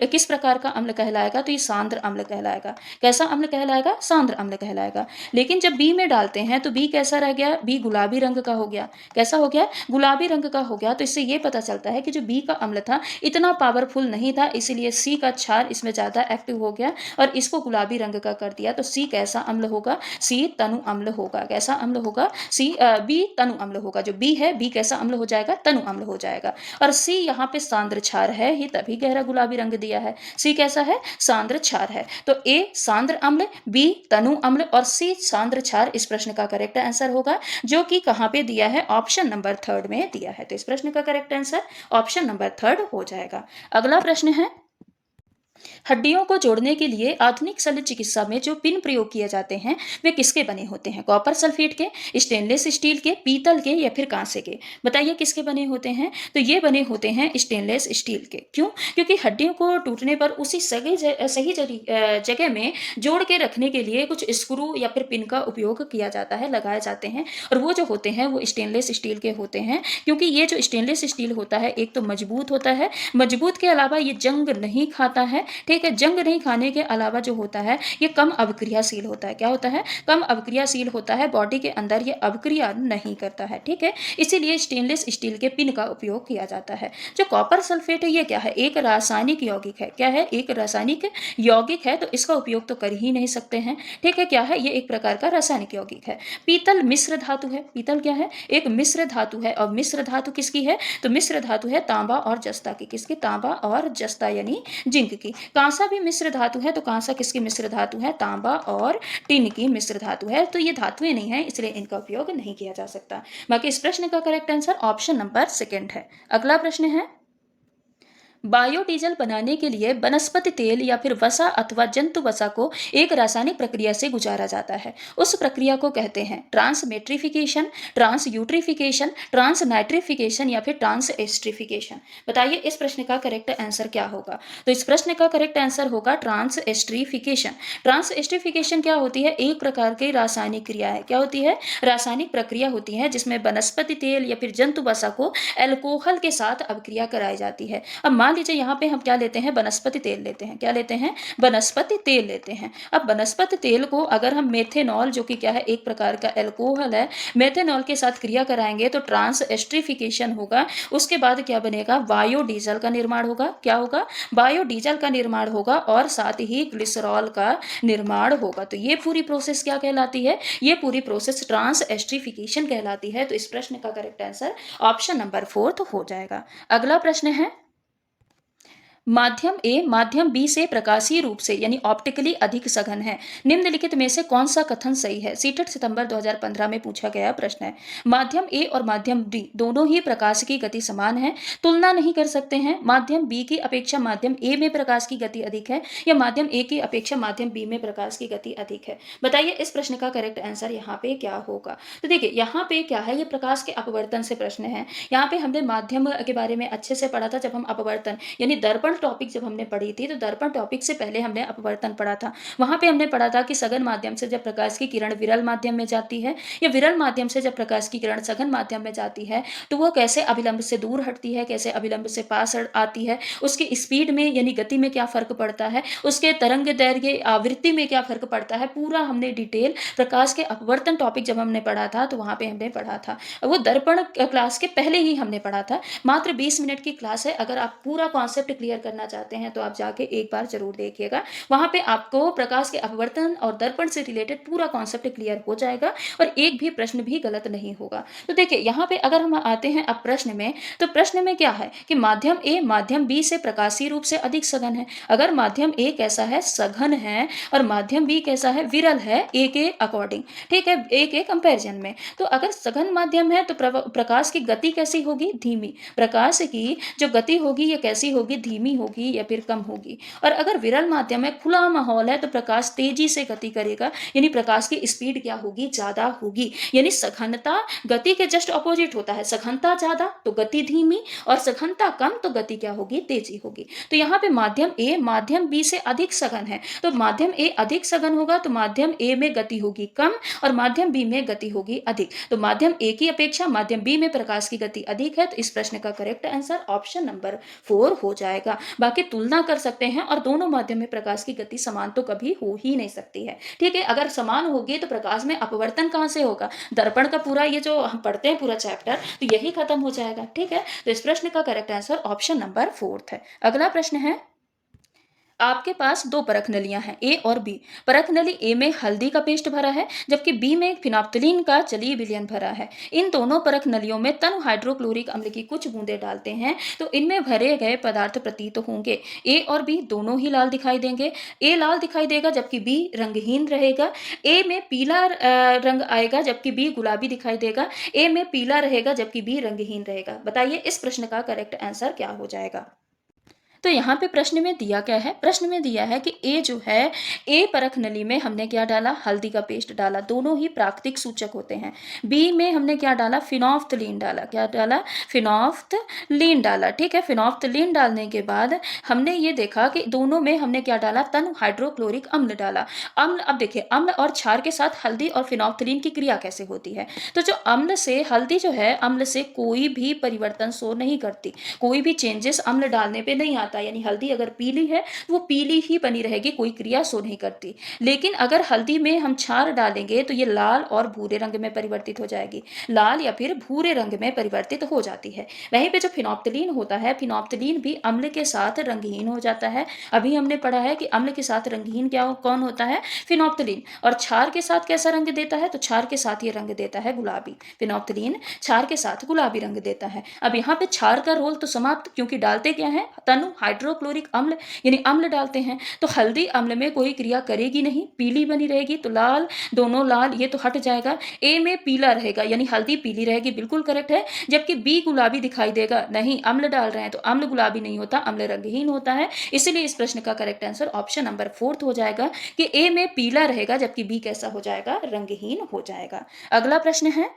किस प्रकार का अम्ल कहलाएगा? तो ये सांद्र अम्ल कहलाएगा। कैसा अम्ल कहलाएगा? सांद्र अम्ल कहलाएगा। लेकिन जब बी में डालते हैं तो बी कैसा रह गया? बी गुलाबी रंग का हो गया। कैसा हो गया? गुलाबी रंग का हो गया। तो इससे ये पता चलता है कि जो बी का अम्ल था इतना पावरफुल नहीं था, इसीलिए सी का क्षार इसमें ज्यादा एक्टिव हो गया और इसको गुलाबी रंग का कर दिया। तो सी कैसा अम्ल होगा? सी तनु अम्ल होगा। कैसा अम्ल होगा? बी तनु अम्ल होगा। जो बी है, बी कैसा अम्ल हो जाएगा? तनु अम्ल हो जाएगा। और सी यहाँ पे सांद्र क्षार है ही, तभी गहरा गुलाबी रंग दिया है। सी कैसा है? सांद्र क्षार है। तो ए सांद्र अम्ल, बी तनु अम्ल और सी सांद्र क्षार इस प्रश्न का करेक्ट आंसर होगा, जो कि कहां पे दिया है? ऑप्शन नंबर 3 में दिया है। तो इस प्रश्न का करेक्ट आंसर ऑप्शन नंबर 3 हो जाएगा। अगला प्रश्न है, हड्डियों को जोड़ने के लिए आधुनिक शल्य चिकित्सा में जो पिन प्रयोग किए जाते हैं वे किसके बने होते हैं? कॉपर सल्फेट के, स्टेनलेस स्टील के, पीतल के या फिर कांसे के? बताइए किसके बने होते हैं? तो ये बने होते हैं स्टेनलेस स्टील के। क्यों? क्योंकि हड्डियों को टूटने पर उसी सही जगह में जोड़ के रखने के लिए कुछ स्क्रू या फिर पिन का उपयोग किया जाता है, लगाए जाते हैं, और वो जो होते हैं वो स्टेनलेस स्टील के होते हैं। क्योंकि ये जो स्टेनलेस स्टील होता है एक तो मजबूत होता है, मजबूत के अलावा ये जंग नहीं खाता है। ठीक है, जंग नहीं खाने के अलावा जो होता है ये कम अवक्रियाशील होता है। क्या होता है? कम अवक्रियाशील होता है। बॉडी के अंदर ये अवक्रिया नहीं करता है। ठीक है, इसीलिए स्टेनलेस स्टील के पिन का उपयोग किया जाता है। जो कॉपर सल्फेट है ये क्या है? एक रासायनिक यौगिक है। क्या है? एक रासायनिक यौगिक है, तो इसका उपयोग तो कर ही नहीं सकते हैं। ठीक है, क्या है? ये एक प्रकार का रासायनिक यौगिक है। पीतल मिश्र धातु है। पीतल क्या है? एक मिश्र धातु है। और मिश्र धातु किसकी है? तो मिश्र धातु है तांबा और जस्ता की। किसकी? तांबा और जस्ता यानी जिंक की। कांसा भी मिश्र धातु है। तो कांसा किसकी मिश्र धातु है? तांबा और टिन की मिश्र धातु है। तो ये धातुएं नहीं है, इसलिए इनका उपयोग नहीं किया जा सकता। बाकी इस प्रश्न का करेक्ट आंसर ऑप्शन नंबर 2 है। अगला प्रश्न है, बायोडीजल बनाने के लिए वनस्पति तेल या फिर वसा अथवा जंतु वसा को एक रासायनिक प्रक्रिया से गुजारा जाता है। उस प्रक्रिया को कहते हैं ट्रांसमेट्रिफिकेशन, ट्रांसयूट्रिफिकेशन, ट्रांसनाइट्रिफिकेशन या फिर ट्रांसएस्ट्रिफिकेशन। बताइए इस प्रश्न का करेक्ट आंसर क्या होगा? तो इस प्रश्न का करेक्ट आंसर होगा ट्रांसएस्ट्रिफिकेशन। ट्रांसएस्ट्रिफिकेशन क्या होती है? एक प्रकार की रासायनिक क्रिया है। क्या होती है? रासायनिक प्रक्रिया होती है जिसमें वनस्पति तेल या फिर जंतु वसा को एल्कोहल के साथ अभिक्रिया कराई जाती है। अब मान लीजिए यहाँ पे हम क्या लेते हैं? वनस्पति तेल लेते हैं। क्या लेते हैं? वनस्पति तेल लेते हैं। अब वनस्पति तेल को अगर हम मेथेनॉल, जो कि क्या है? एक प्रकार का एल्कोहल है, मेथेनॉल के साथ क्रिया कराएंगे तो ट्रांसएस्ट्रिफिकेशन होगा। उसके बाद क्या बनेगा? बायोडीजल का निर्माण होगा। क्या होगा? बायोडीजल का निर्माण होगा और साथ ही ग्लिसरॉल का निर्माण होगा। तो ये पूरी प्रोसेस क्या कहलाती है? ये पूरी प्रोसेस ट्रांसएस्ट्रिफिकेशन कहलाती है। तो इस प्रश्न का करेक्ट आंसर ऑप्शन नंबर 4 हो जाएगा। अगला प्रश्न है, माध्यम ए माध्यम बी से प्रकाशीय रूप से यानी ऑप्टिकली अधिक सघन है। निम्नलिखित में से कौन सा कथन सही है? सीटेट सितंबर 2015 में पूछा गया प्रश्न है। माध्यम ए और माध्यम बी दोनों ही प्रकाश की गति समान है, तुलना नहीं कर सकते हैं। माध्यम बी की अपेक्षा माध्यम ए में प्रकाश की गति अधिक है या माध्यम ए की अपेक्षा माध्यम बी में प्रकाश की गति अधिक है। बताइए इस प्रश्न का करेक्ट आंसर यहाँ पे क्या होगा? तो देखिए यहाँ पे क्या है, ये प्रकाश के अपवर्तन से प्रश्न है। यहाँ पे हमने माध्यम के बारे में अच्छे से पढ़ा था जब हम अपवर्तन यानी दर्पण टॉपिक जब हमने पढ़ी थी, तो दर्पण टॉपिक से पहले हमने अपवर्तन पढ़ा था। वहां पे हमने पढ़ा था कि सघन माध्यम से जब प्रकाश की किरण विरल माध्यम में जाती है या विरल माध्यम से जब प्रकाश की किरण सघन माध्यम में जाती है तो वह कैसे अभिलंब से दूर हटती है, कैसे अभिलंब से पास आती है, उसकी स्पीड में यानी गति में क्या फर्क पड़ता है, उसके तरंग दैर्घ्य आवृत्ति में क्या फर्क पड़ता है, पूरा हमने डिटेल प्रकाश के अपवर्तन टॉपिक जब हमने पढ़ा था तो वहां पे हमने पढ़ा था। वो दर्पण क्लास के पहले ही हमने पढ़ा था। मात्र 20 मिनट की क्लास है। अगर आप पूरा कॉन्सेप्ट क्लियर करना चाहते हैं तो आप जाके एक बार जरूर देखिएगा। वहां पे आपको प्रकाश के अपवर्तन और दर्पण से रिलेटेड पूरा कॉन्सेप्ट क्लियर हो जाएगा और एक भी प्रश्न भी गलत नहीं होगा। तो देखिए यहाँ पे अगर हम आते हैं अब प्रश्न में, तो प्रश्न में क्या है कि माध्यम ए माध्यम बी से प्रकाशीय रूप से अधिक सघन है। अगर माध्यम ए कैसा है, सघन है, और माध्यम बी कैसा है, विरल है, ए के अकॉर्डिंग, ठीक है, ए के कंपेरिजन में, तो अगर सघन माध्यम है तो प्रकाश की गति कैसी होगी, धीमी। प्रकाश की जो गति होगी ये कैसी होगी, धीमी होगी या फिर कम होगी। और अगर विरल माध्यम है, खुला माहौल है, तो प्रकाश तेजी से गति करेगा, यानी प्रकाश की स्पीड क्या होगी, ज्यादा होगी। यानी सघनता गति के जस्ट अपोजिट होता है। सघनता ज्यादा तो गति धीमी, और सघनता कम तो गति क्या होगी, तेजी होगी। तो यहाँ पे माध्यम ए माध्यम बी से अधिक सघन है, तो माध्यम ए अधिक सघन होगा तो माध्यम ए में गति होगी कम और माध्यम बी में गति होगी अधिक। तो माध्यम ए की अपेक्षा माध्यम बी में प्रकाश की गति अधिक है। तो इस प्रश्न का करेक्ट आंसर ऑप्शन नंबर 4 हो जाएगा। बाकी तुलना कर सकते हैं, और दोनों माध्यम में प्रकाश की गति समान तो कभी हो ही नहीं सकती है, ठीक है। अगर समान होगी तो प्रकाश में अपवर्तन कहां से होगा, दर्पण का पूरा ये जो हम पढ़ते हैं पूरा चैप्टर तो यही खत्म हो जाएगा, ठीक है। तो इस प्रश्न का करेक्ट आंसर ऑप्शन नंबर 4 है। अगला प्रश्न है, आपके पास दो परख नलियां हैं ए और बी। परख नली ए में हल्दी का पेस्ट भरा है जबकि बी में फिनोप्थलीन का जलीय विलयन भरा है। इन दोनों परख नलियों में तन हाइड्रोक्लोरिक अम्ल की कुछ बूंदें डालते हैं तो इनमें भरे गए पदार्थ प्रतीत होंगे। ए और बी दोनों ही लाल दिखाई देंगे। ए लाल दिखाई देगा जबकि बी रंगहीन रहेगा। ए में पीला रंग आएगा जबकि बी गुलाबी दिखाई देगा। ए में पीला रहेगा जबकि बी रंगहीन रहेगा। बताइए इस प्रश्न का करेक्ट आंसर क्या हो जाएगा। तो यहाँ पे प्रश्न में दिया क्या है, प्रश्न में दिया है कि ए जो है, ए परख नली में हमने क्या डाला, हल्दी का पेस्ट डाला, दोनों ही प्राकृतिक सूचक होते हैं। बी में हमने क्या डाला, फिनोफ्थलीन डाला, क्या डाला, फिनोफ्थलीन डाला, ठीक है। फिनोफ्थलीन डालने के बाद हमने ये देखा कि दोनों में हमने क्या डाला, तन हाइड्रोक्लोरिक अम्ल डाला। अम्ल, अब देखिए अम्ल और क्षार के साथ हल्दी और फिनोफ्थलीन की क्रिया कैसे होती है। तो जो अम्ल से, हल्दी जो है अम्ल से कोई भी परिवर्तन शो नहीं करती, कोई भी चेंजेस अम्ल डालने पे नहीं आता। यानी हल्दी अगर पीली है वो पीली ही बनी रहेगी, कोई क्रिया शो नहीं करती। लेकिन अगर हल्दी में हम क्षार डालेंगे तो ये लाल और भूरे रंग में परिवर्तित हो जाएगी, लाल या फिर भूरे रंग में परिवर्तित हो जाती है। वहीं पे जो फिनोप्थलीन होता है, फिनोप्थलीन भी अम्ल के साथ रंगहीन हो जाता है। अभी हमने पढ़ा है कि अम्ल के साथ रंगहीन क्या कौन होता है, फिनोप्थलीन। और क्षार के साथ कैसा रंग देता है, तो क्षार के साथ ये रंग देता है गुलाबी। फिनोप्थलीन क्षार के साथ गुलाबी रंग देता है। अब यहाँ पे क्षार का रोल तो समाप्त, क्योंकि डालते क्या है, तनु हाइड्रोक्लोरिक अम्ल यानी अम्ल डालते हैं। तो हल्दी अम्ल में कोई क्रिया करेगी नहीं, पीली बनी रहेगी। तो लाल, दोनों लाल, ये तो हट जाएगा। ए में पीला रहेगा यानी हल्दी पीली रहेगी, बिल्कुल करेक्ट है। जबकि बी गुलाबी दिखाई देगा, नहीं अम्ल डाल रहे हैं तो अम्ल गुलाबी नहीं होता, अम्ल रंगहीन होता है। इसलिए इस प्रश्न का करेक्ट आंसर ऑप्शन नंबर 4 हो जाएगा कि ए में पीला रहेगा जबकि बी कैसा हो जाएगा, रंगहीन हो जाएगा। अगला प्रश्न है,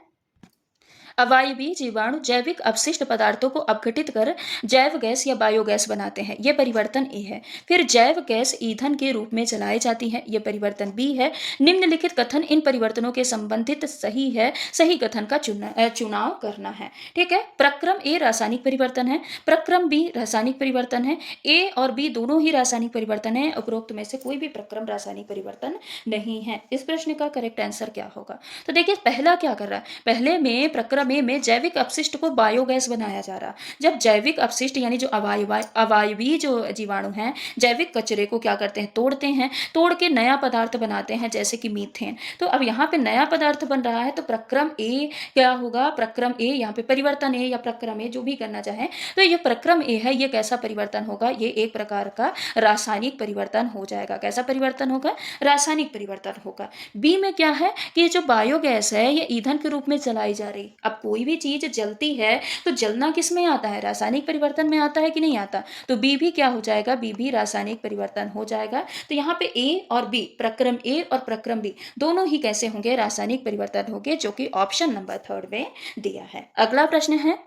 अवायवीय जीवाणु जैविक अपशिष्ट पदार्थों को अपघटित कर जैव गैस या बायोगैस बनाते हैं, यह परिवर्तन ए है। फिर जैव गैस ईंधन के रूप में जलाई जाती है, यह परिवर्तन बी है। निम्नलिखित कथन इन परिवर्तनों के संबंधित सही है, सही कथन का चुनाव करना है, ठीक है। प्रक्रम ए रासायनिक परिवर्तन है, प्रक्रम बी रासायनिक परिवर्तन है। ए और बी दोनों ही रासायनिक परिवर्तन है, उपरोक्त में से कोई भी प्रक्रम रासायनिक परिवर्तन नहीं है। इस प्रश्न का करेक्ट आंसर क्या होगा। तो देखिए पहला क्या कर रहा है, पहले में प्रक्रम समय में जैविक अपशिष्ट को बायोगैस बनाया जा रहा। जब जैविक अपशिष्ट यानी जो अवायवीय जो जीवाणु हैं, जैविक कचरे को क्या करते हैं, तोड़ते हैं, तोड़ के नया पदार्थ बनाते हैं, जैसे कि मीथेन। तो अब यहाँ पे नया पदार्थ बन रहा है, तो प्रक्रम ए क्या होगा, प्रक्रम ए यहाँ पे परिवर्तन ए या प्रक्रम ए जो भी करना चाहें, तो ये प्रक्रम ए है, ये कैसा परिवर्तन होगा, ये एक प्रकार का रासायनिक परिवर्तन हो जाएगा। कैसा परिवर्तन होगा, रासायनिक परिवर्तन होगा। बी में क्या है कि जो बायोगैस है ये ईंधन के रूप में जलाई जा रही। अब कोई भी चीज जलती है तो जलना किस में आता है, रासायनिक परिवर्तन में आता है कि नहीं आता, तो बी भी क्या हो जाएगा, बी भी रासायनिक परिवर्तन हो जाएगा। तो यहाँ पे ए और बी, प्रक्रम ए और प्रक्रम बी दोनों ही कैसे होंगे, रासायनिक परिवर्तन होंगे, जो कि ऑप्शन नंबर 3 में दिया है। अगला प्रश्न है,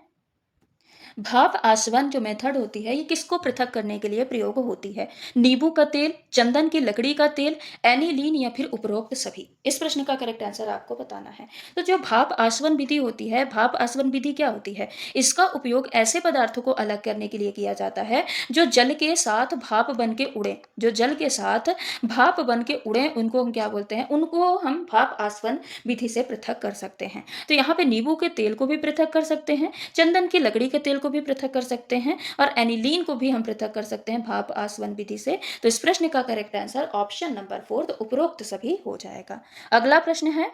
भाप आसवन जो मेथड होती है ये किसको पृथक करने के लिए प्रयोग होती है, नींबू का तेल, चंदन की लकड़ी का तेल, एनिलीन या फिर उपरोक्त सभी। इस प्रश्न का करेक्ट आंसर आपको बताना है। तो जो भाप आसवन विधि होती है, भाप आसवन विधि क्या होती है, इसका उपयोग ऐसे पदार्थों को अलग करने के लिए किया जाता है जो जल के साथ भाप बन के उड़े, जो जल के साथ भाप बन के उड़े उनको हम क्या बोलते हैं, उनको हम भाप आसवन विधि से पृथक कर सकते हैं। तो यहाँ पे नींबू के तेल को भी पृथक कर सकते हैं, चंदन की लकड़ी के तेल को भी पृथक कर सकते हैं, और एनिलीन को भी हम पृथक कर सकते हैं भाप आसवन विधि से। तो इस प्रश्न का करेक्ट आंसर ऑप्शन नंबर 4 उपरोक्त सभी हो जाएगा। अगला प्रश्न है,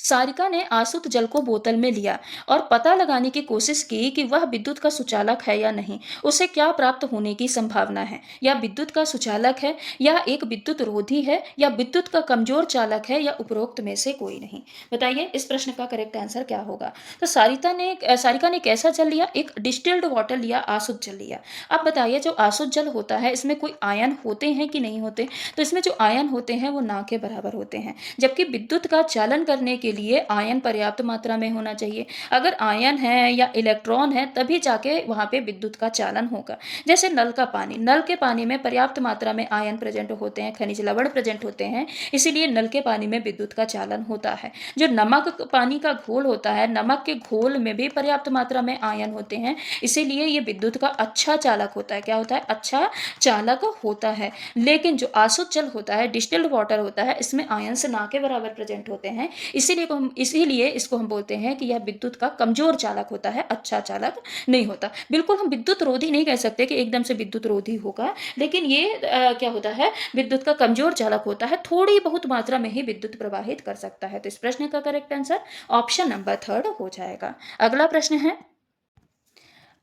सारिका ने आसुत जल को बोतल में लिया और पता लगाने की कोशिश की कि वह विद्युत का सुचालक है या नहीं, उसे क्या प्राप्त होने की संभावना है, या विद्युत का सुचालक है, या एक विद्युत रोधी है, या विद्युत का कमजोर चालक है, या उपरोक्त में से कोई नहीं। बताइए इस प्रश्न का करेक्ट आंसर क्या होगा। तो सारिका ने कैसा जल लिया, एक डिस्टिल्ड वाटर लिया, आसुत जल लिया। अब बताइए जो आसुत जल होता है इसमें कोई आयन होते हैं कि नहीं होते, तो इसमें जो आयन होते हैं वो ना के बराबर होते हैं, जबकि विद्युत का चालन करने के लिए आयन पर्याप्त मात्रा में होना चाहिए। अगर आयन है या इलेक्ट्रॉन है तभी जाके वहां पे विद्युत का चालन होगा। जैसे नल का पानी, नल के पानी में पर्याप्त मात्रा में आयन प्रेजेंट होते हैं, खनिज लवण प्रेजेंट होते हैं, इसीलिए नल के पानी में विद्युत का चालन होता है। जो नमक पानी का घोल होता है, नमक के घोल में भी पर्याप्त मात्रा में आयन होते हैं, इसीलिए ये विद्युत का अच्छा चालक होता है। क्या होता है, अच्छा चालक होता है। लेकिन जो आसुत जल होता है, डिस्टिल्ड वाटर होता है, इसमें आयंस ना के बराबर प्रेजेंट होते हैं, इसीलिए इसको हम बोलते हैं कि यह विद्युत का कमजोर चालक होता है, अच्छा चालक नहीं होता। बिल्कुल हम विद्युत रोधी नहीं कह सकते कि एकदम से विद्युत रोधी होगा, लेकिन ये क्या होता है, विद्युत का कमजोर चालक होता है, थोड़ी बहुत मात्रा में ही विद्युत प्रवाहित कर सकता है। तो इस प्रश्न का करेक्ट आंसर ऑप्शन नंबर 3 हो जाएगा। अगला प्रश्न है,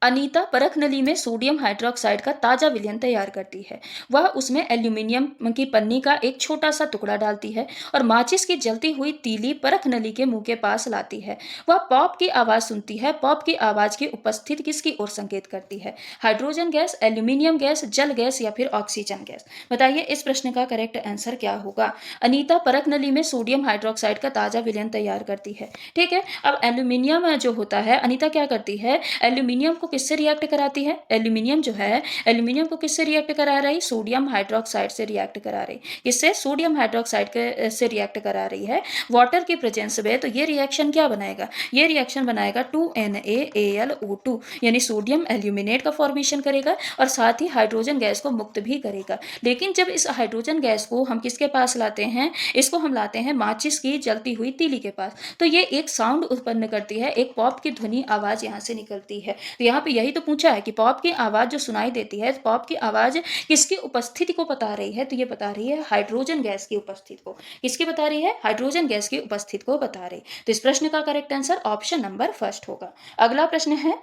अनीता परख नली में सोडियम हाइड्रोक्साइड का ताजा विलयन तैयार करती है। वह उसमें एल्यूमिनियम की पन्नी का एक छोटा सा टुकड़ा डालती है और माचिस की जलती हुई तीली परख नली के मुंह के पास लाती है। वह पॉप की आवाज सुनती है। पॉप की आवाज की उपस्थिति किसकी ओर संकेत करती है, हाइड्रोजन गैस, एल्यूमिनियम गैस, जल गैस या फिर ऑक्सीजन गैस। बताइए इस प्रश्न का करेक्ट आंसर क्या होगा। अनीता परख नली में सोडियम हाइड्रोक्साइड का ताजा विलयन तैयार करती है। ठीक है, अब एल्यूमिनियम जो होता है, अनीता क्या करती है, एल्यूमिनियम को किससे रिएक्ट कराती है, एल्यूमिनियम जो है, एल्यूमिनियम को किससे रिएक्ट करा रही, सोडियम हाइड्रोक्साइड से रिएक्ट करा रही। किससे, सोडियम हाइड्रोक्साइड के से रिएक्ट करा रही है वाटर की प्रेजेंस में। तो ये रिएक्शन क्या बनाएगा, ये रिएक्शन बनाएगा 2NaAlO2, यानी सोडियम एल्यूमिनेट का फॉर्मेशन करेगा और साथ ही हाइड्रोजन गैस को मुक्त भी करेगा। लेकिन जब इस हाइड्रोजन गैस को हम किसके पास लाते हैं, इसको हम लाते हैं माचिस की जलती हुई तीली के पास, तो ये एक साउंड उत्पन्न करती है, एक पॉप की ध्वनि आवाज यहाँ से निकलती है। तो यहाँ पे यही तो पूछा है कि पॉप की आवाज जो सुनाई देती है, पॉप की आवाज किसकी उपस्थिति को बता रही है, तो ये बता रही है हाइड्रोजन गैस की उपस्थिति को। किसकी बता रही है, हाइड्रोजन गैस की उपस्थिति को बता रही। तो इस प्रश्न का करेक्ट आंसर ऑप्शन नंबर 1 होगा। अगला प्रश्न है,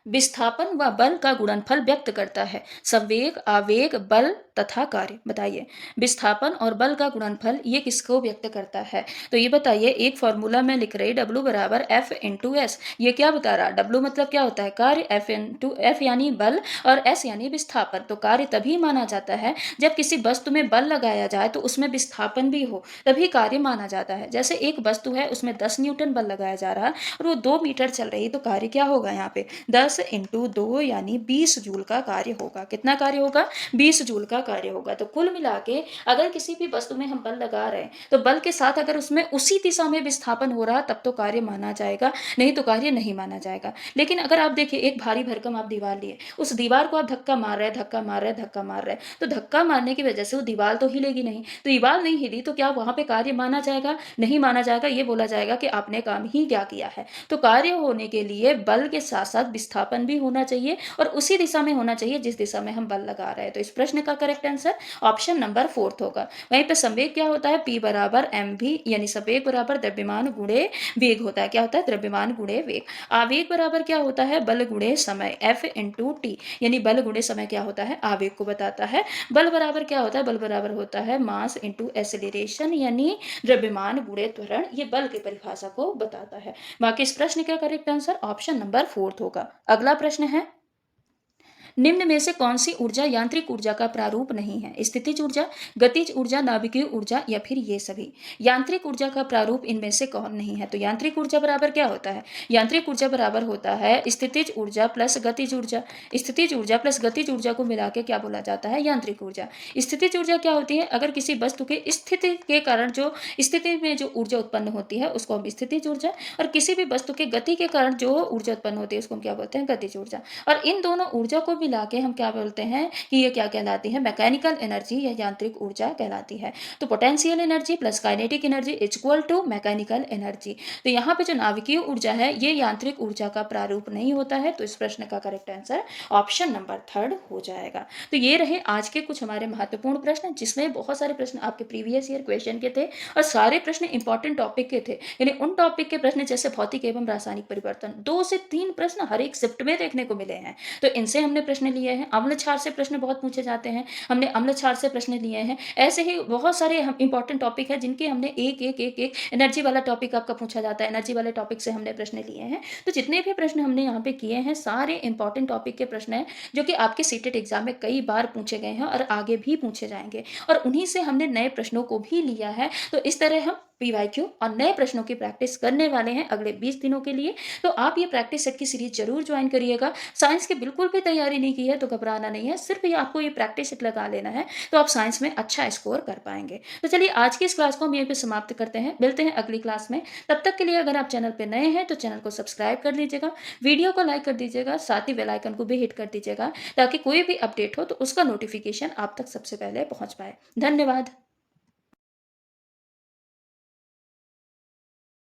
विस्थापन व बल का गुणनफल व्यक्त करता है, संवेग, आवेग, बल तथा कार्य। बताइए विस्थापन और बल का गुणनफल ये किसको व्यक्त करता है, तो ये बताइए। एक फॉर्मूला में लिख रही W बराबर F×S, ये क्या बता रहा, W मतलब क्या होता है, कार्य, F यानी बल और S यानी विस्थापन। तो कार्य तभी माना जाता है जब किसी वस्तु में बल लगाया जाए तो उसमें विस्थापन भी हो, तभी कार्य माना जाता है। जैसे एक वस्तु है उसमें 10 न्यूटन बल लगाया जा रहा और वो 2 मीटर चल रही, तो कार्य क्या होगा यहाँ पे, 10 10 × 2 यानी 20 जूल का कार्य होगा। कितना कार्य होगा? 20 जूल का कार्य होगा। तो कुल मिला के अगर किसी भी वस्तु में हम बल लगा रहे हैं, तो बल के साथ अगर उसमें उसी दिशा में विस्थापन हो रहा तब तो कार्य माना जाएगा, नहीं तो कार्य नहीं माना जाएगा। लेकिन अगर आप देखिए एक भारी भरकम आप दीवार लिए, उस दीवार को आप धक्का मार रहे हैं, धक्का मार रहे हैं, धक्का मार रहे हैं, तो धक्का मारने की वजह से वो दीवार तो हिलेगी नहीं। तो दीवार नहीं हिली तो क्या वहां पे कार्य माना जाएगा? नहीं माना जाएगा। ये बोला जाएगा कि आपने काम ही क्या किया है। तो कार्य होने के लिए बल के साथ साथ विस्थापन भी होना चाहिए और उसी दिशा में होना चाहिए जिस दिशा में हम बल लगा रहे हैं। तो इस प्रश्न का करेक्ट आंसर ऑप्शन नंबर 4 होगा। वहीं पे संवेग क्या होता है? P बराबर mv, यानी संवेग बराबर द्रव्यमान गुणे वेग होता है। क्या होता है? द्रव्यमान गुणे वेग। आवेग बराबर क्या होता है? बल गुणे समय, F × T, यानी बल गुणे समय क्या होता है? आवेग को बताता है। बल बराबर क्या होता है? बल बराबर होता है मास × एक्सेलरेशन, यानी द्रव्यमान गुणे त्वरण। ये बल की परिभाषा को बताता है। बाकी इस प्रश्न का करेक्ट आंसर ऑप्शन नंबर 4 होगा। अगला प्रश्न है, निम्न में से कौन सी ऊर्जा यांत्रिक ऊर्जा का प्रारूप नहीं है? स्थितिज ऊर्जा, गतिज ऊर्जा, नाभिकीय ऊर्जा या फिर ये सभी? यांत्रिक ऊर्जा का प्रारूप इनमें से कौन नहीं है? तो यांत्रिक ऊर्जा बराबर क्या होता है? यांत्रिक ऊर्जा बराबर होता है स्थितिज ऊर्जा प्लस गतिज ऊर्जा। स्थितिज ऊर्जा प्लस गतिज ऊर्जा को मिला के क्या बोला जाता है? यांत्रिक ऊर्जा। स्थितिज ऊर्जा क्या होती है? अगर किसी वस्तु के स्थिति के कारण जो स्थिति में जो ऊर्जा उत्पन्न होती है उसको हम स्थितिज ऊर्जा, और किसी भी वस्तु के गति के कारण जो ऊर्जा उत्पन्न होती है उसको हम क्या बोलते हैं? गतिज ऊर्जा। और इन दोनों ऊर्जा को मिला के हम क्या बोलते हैं कि ये क्या कहलाती है? मैकेनिकल एनर्जी या यांत्रिक ऊर्जा कहलाती है। तो potential energy plus kinetic energy equal to mechanical energy. तो यहाँ पे जो नाभिकीय ऊर्जा है ये यांत्रिक ऊर्जा का प्रारूप नहीं होता है। तो इस प्रश्न का करेक्ट आंसर ऑप्शन नंबर 3 हो जाएगा। तो ये रहे आज के कुछ हमारे महत्वपूर्ण प्रश्न, जिसमें बहुत सारे प्रश्न आपके प्रीवियस ईयर क्वेश्चन के थे और सारे प्रश्न इंपॉर्टेंट टॉपिक के थे। यानी उन टॉपिक के प्रश्न जैसे भौतिक एवं रासायनिक परिवर्तन, 2 से 3 प्रश्न हर एक शिफ्ट में देखने को मिले हैं। तो इनसे हमने प्रश्न लिए हैं। अम्ल क्षार से प्रश्न बहुत पूछे जाते हैं, हमने अम्ल क्षार से प्रश्न लिए हैं। ऐसे ही बहुत सारे हम इंपॉर्टेंट टॉपिक है जिनके हमने एक एनर्जी वाला टॉपिक आपका पूछा जाता है, एनर्जी वाले टॉपिक से हमने प्रश्न लिए हैं। तो जितने भी प्रश्न हमने यहाँ पे किए हैं सारे इंपॉर्टेंट टॉपिक के प्रश्न हैं जो कि आपके सीटेट एग्जाम में कई बार पूछे गए हैं और आगे भी पूछे जाएंगे, और उन्हीं से हमने नए प्रश्नों को भी लिया है। तो इस तरह हम PYQ और नए प्रश्नों की प्रैक्टिस करने वाले हैं अगले 20 दिनों के लिए। तो आप ये प्रैक्टिस सेट की सीरीज जरूर ज्वाइन करिएगा। साइंस की बिल्कुल भी तैयारी नहीं की है तो घबराना नहीं है, सिर्फ ये आपको ये प्रैक्टिस सेट लगा लेना है तो आप साइंस में अच्छा स्कोर कर पाएंगे। तो चलिए आज की इस क्लास को हम यहीं पे समाप्त करते हैं, मिलते हैं अगली क्लास में। तब तक के लिए अगर आप चैनल पर नए हैं तो चैनल को सब्सक्राइब कर लीजिएगा, वीडियो को लाइक कर दीजिएगा, साथ ही बेल आइकन को भी हिट कर दीजिएगा ताकि कोई भी अपडेट हो तो उसका नोटिफिकेशन आप तक सबसे पहले पहुंच पाए। धन्यवाद।